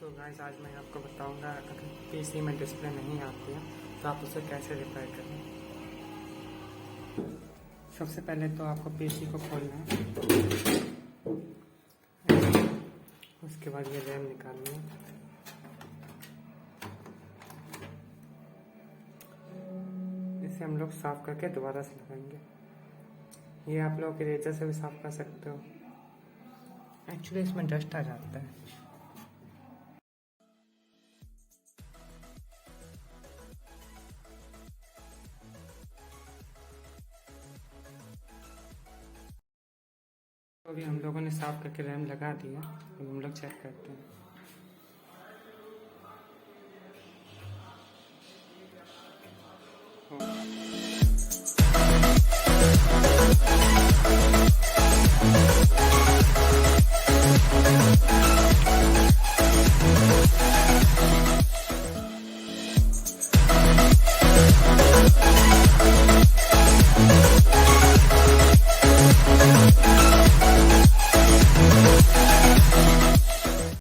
तो गाइस आज मैं आपको बताऊंगा अगर पीसी में डिस्प्ले नहीं आती है तो आप उसे कैसे रिपेयर करें। सबसे पहले तो आपको पीसी को खोलना है, उसके बाद ये रैम निकालनी है। इसे हम लोग साफ करके दोबारा से लगाएंगे। ये आप लोग इरेजर से भी साफ कर सकते हो। एक्चुअली इसमें डस्ट आ जाता है। तो अभी हम लोगों ने साफ करके रैम लगा दिया। अब हम लोग चेक करते हैं।